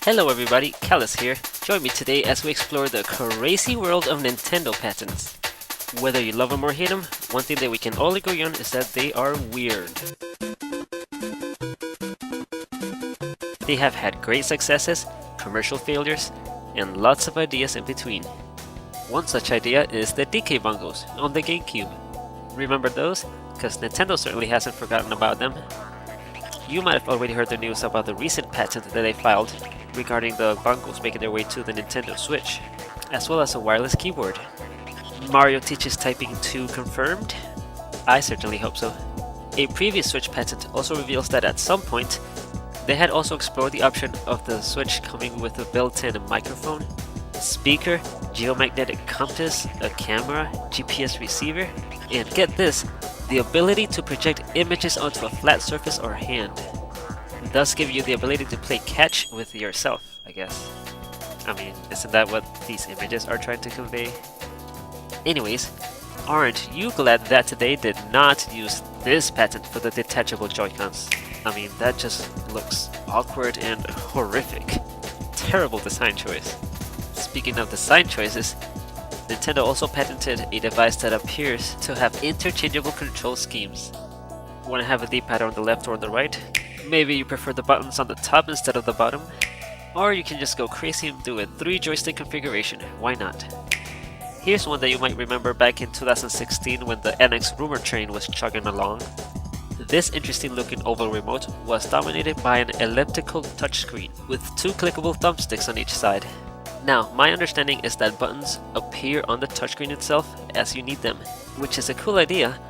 Hello everybody, Callus here. Join me today as we explore the crazy world of Nintendo patents. Whether you love them or hate them, one thing that we can all agree on is that they are weird. They have had great successes, commercial failures, and lots of ideas in between. One such idea is the DK bongos on the GameCube. Remember those? Because Nintendo certainly hasn't forgotten about them. You might have already heard the news about the recent patent that they filed regarding the bongos making their way to the Nintendo Switch, as well as a wireless keyboard. Mario teaches typing 2 confirmed? I certainly hope so. A previous Switch patent also reveals that at some point, they had also explored the option of the Switch coming with a built-in microphone, speaker, geomagnetic compass, a camera, GPS receiver, and get this, the ability to project images onto a flat surface or hand. Thus give you the ability to play catch with yourself, I guess. I mean, isn't that what these images are trying to convey? Anyways, aren't you glad that they did not use this patent for the detachable Joy-Cons? I mean, that just looks awkward and horrific. Terrible design choice. Speaking of design choices, Nintendo also patented a device that appears to have interchangeable control schemes. Want to have a D-pad on the left or on the right? Maybe you prefer the buttons on the top instead of the bottom? Or you can just go crazy and do a 3-joystick configuration, why not? Here's one that you might remember back in 2016 when the NX rumor train was chugging along. This interesting looking oval remote was dominated by an elliptical touchscreen with 2 clickable thumbsticks on each side. Now, my understanding is that buttons appear on the touchscreen itself as you need them, which is a cool idea,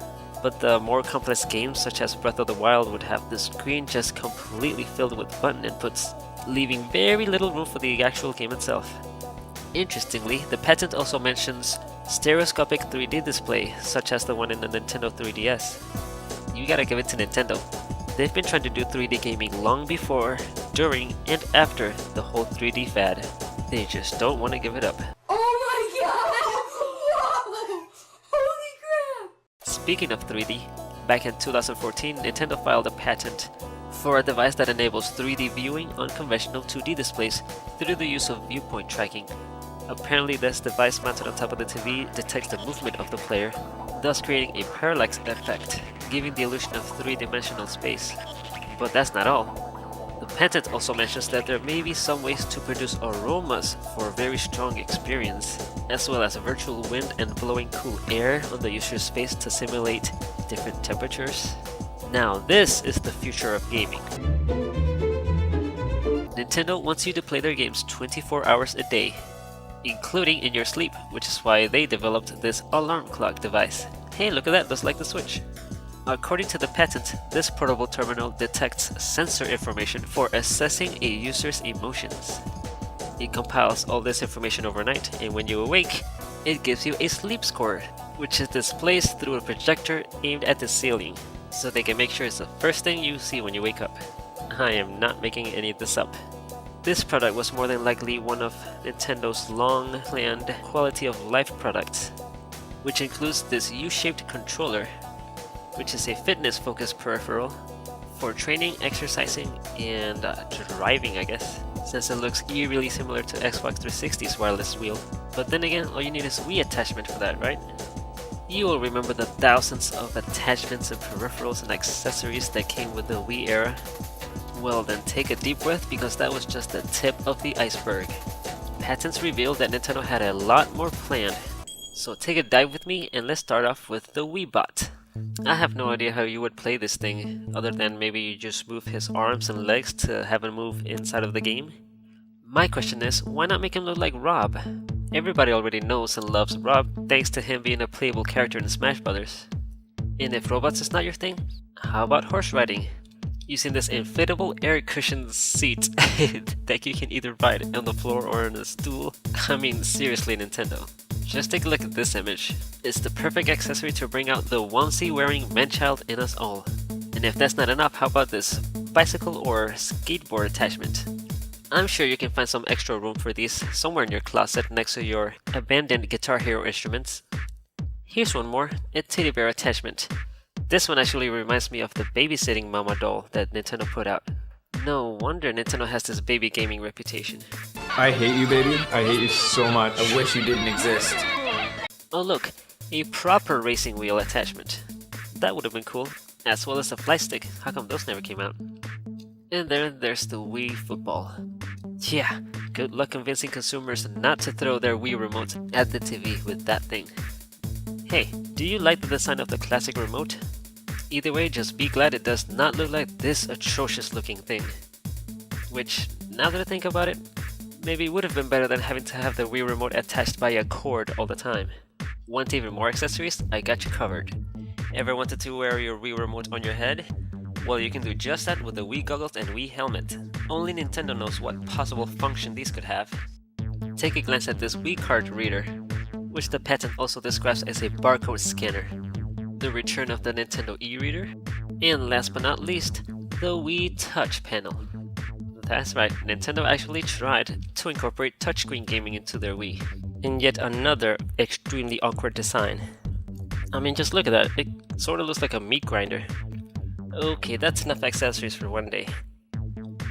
but the more complex games such as Breath of the Wild would have the screen just completely filled with button inputs, leaving very little room for the actual game itself. Interestingly, the patent also mentions stereoscopic 3D display, such as the one in the Nintendo 3DS. You gotta give it to Nintendo. They've been trying to do 3D gaming long before, during, and after the whole 3D fad. They just don't want to give it up. Oh my god! Whoa! Holy crap! Speaking of 3D, back in 2014, Nintendo filed a patent for a device that enables 3D viewing on conventional 2D displays through the use of viewpoint tracking. Apparently, this device mounted on top of the TV detects the movement of the player, thus creating a parallax effect, giving the illusion of 3-dimensional space. But that's not all. The patent also mentions that there may be some ways to produce aromas for a very strong experience, as well as virtual wind and blowing cool air on the user's face to simulate different temperatures. Now this is the future of gaming. Nintendo wants you to play their games 24 hours a day, including in your sleep, which is why they developed this alarm clock device. Hey, look at that, just like the Switch. According to the patent, this portable terminal detects sensor information for assessing a user's emotions. It compiles all this information overnight, and when you awake, it gives you a sleep score, which is displayed through a projector aimed at the ceiling, so they can make sure it's the first thing you see when you wake up. I am not making any of this up. This product was more than likely one of Nintendo's long-planned quality of life products, which includes this U-shaped controller, which is a fitness-focused peripheral for training, exercising, and driving, I guess, since it looks eerily similar to Xbox 360's wireless wheel. But then again, all you need is Wii attachment for that, right? You will remember the thousands of attachments and peripherals and accessories that came with the Wii era. Well then, take a deep breath because that was just the tip of the iceberg. Patents revealed that Nintendo had a lot more planned. So take a dive with me and let's start off with the Wiibot. I have no idea how you would play this thing, other than maybe you just move his arms and legs to have him move inside of the game. My question is, why not make him look like Rob? Everybody already knows and loves Rob, thanks to him being a playable character in Smash Brothers. And if robots is not your thing, how about horse riding? Using this inflatable air cushion seat that you can either ride on the floor or on a stool. I mean, seriously, Nintendo. Just take a look at this image. It's the perfect accessory to bring out the onesie-wearing man-child in us all. And if that's not enough, how about this bicycle or skateboard attachment? I'm sure you can find some extra room for these somewhere in your closet next to your abandoned Guitar Hero instruments. Here's one more, a teddy bear attachment. This one actually reminds me of the babysitting mama doll that Nintendo put out. No wonder Nintendo has this baby gaming reputation. I hate you, baby. I hate you so much. I wish you didn't exist. Oh look, a proper racing wheel attachment. That would have been cool. As well as a fly stick. How come those never came out? And there's the Wii Football. Yeah, good luck convincing consumers not to throw their Wii remote at the TV with that thing. Hey, do you like the design of the classic remote? Either way, just be glad it does not look like this atrocious looking thing. Which, now that I think about it, maybe would have been better than having to have the Wii remote attached by a cord all the time. Want even more accessories? I got you covered. Ever wanted to wear your Wii remote on your head? Well, you can do just that with the Wii goggles and Wii helmet. Only Nintendo knows what possible function these could have. Take a glance at this Wii card reader, which the patent also describes as a barcode scanner. The return of the Nintendo e-reader, and last but not least, the Wii Touch panel. That's right, Nintendo actually tried to incorporate touchscreen gaming into their Wii, in yet another extremely awkward design. I mean, just look at that, it sort of looks like a meat grinder. Okay, that's enough accessories for one day.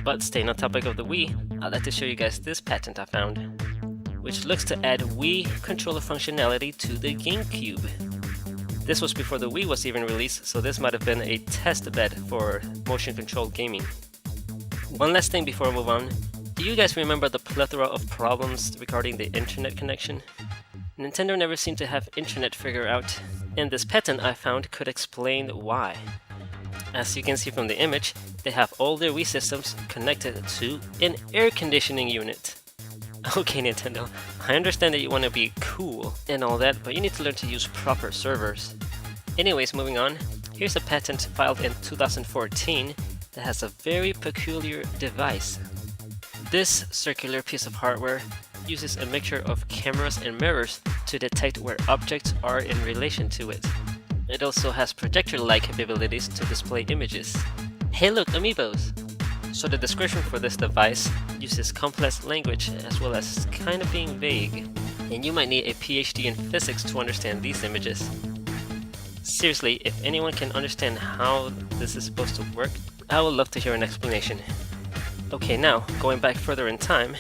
But staying on topic of the Wii, I'd like to show you guys this patent I found, which looks to add Wii controller functionality to the GameCube. This was before the Wii was even released, so this might have been a test bed for motion-controlled gaming. One last thing before I move on, do you guys remember the plethora of problems regarding the internet connection? Nintendo never seemed to have internet figured out, and this patent I found could explain why. As you can see from the image, they have all their Wii systems connected to an air conditioning unit. Okay, Nintendo, I understand that you want to be cool and all that, but you need to learn to use proper servers. Anyways, moving on, here's a patent filed in 2014 that has a very peculiar device. This circular piece of hardware uses a mixture of cameras and mirrors to detect where objects are in relation to it. It also has projector-like capabilities to display images. Hey look, amiibos! So the description for this device uses complex language as well as kind of being vague, and you might need a PhD in physics to understand these images. Seriously, if anyone can understand how this is supposed to work, I would love to hear an explanation. Okay, now, going back further in time,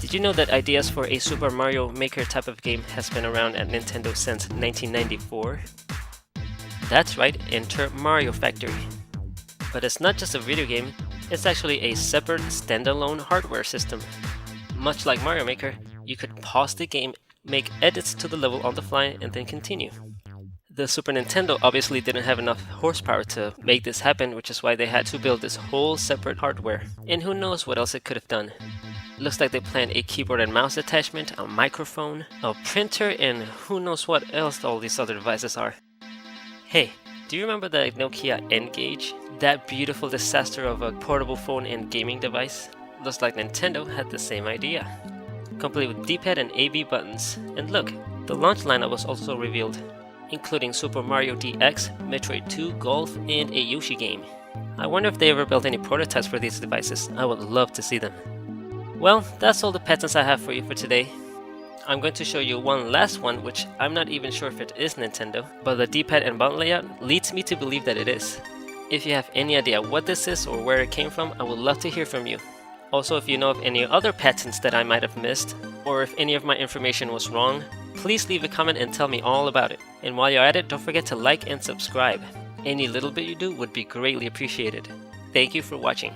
did you know that ideas for a Super Mario Maker type of game has been around at Nintendo since 1994? That's right, enter Mario Factory. But it's not just a video game, it's actually a separate standalone hardware system. Much like Mario Maker, you could pause the game, make edits to the level on the fly, and then continue. The Super Nintendo obviously didn't have enough horsepower to make this happen, which is why they had to build this whole separate hardware. And who knows what else it could have done. Looks like they planned a keyboard and mouse attachment, a microphone, a printer, and who knows what else all these other devices are. Hey, do you remember the Nokia N-Gage? That beautiful disaster of a portable phone and gaming device? Looks like Nintendo had the same idea. Complete with D-pad and A-B buttons. And look, the launch lineup was also revealed, including Super Mario DX, Metroid 2, Golf, and a Yoshi game. I wonder if they ever built any prototypes for these devices. I would love to see them. Well, that's all the patents I have for you for today. I'm going to show you one last one, which I'm not even sure if it is Nintendo, but the D-pad and button layout leads me to believe that it is. If you have any idea what this is or where it came from, I would love to hear from you. Also, if you know of any other patents that I might have missed, or if any of my information was wrong, please leave a comment and tell me all about it. And while you're at it, don't forget to like and subscribe. Any little bit you do would be greatly appreciated. Thank you for watching.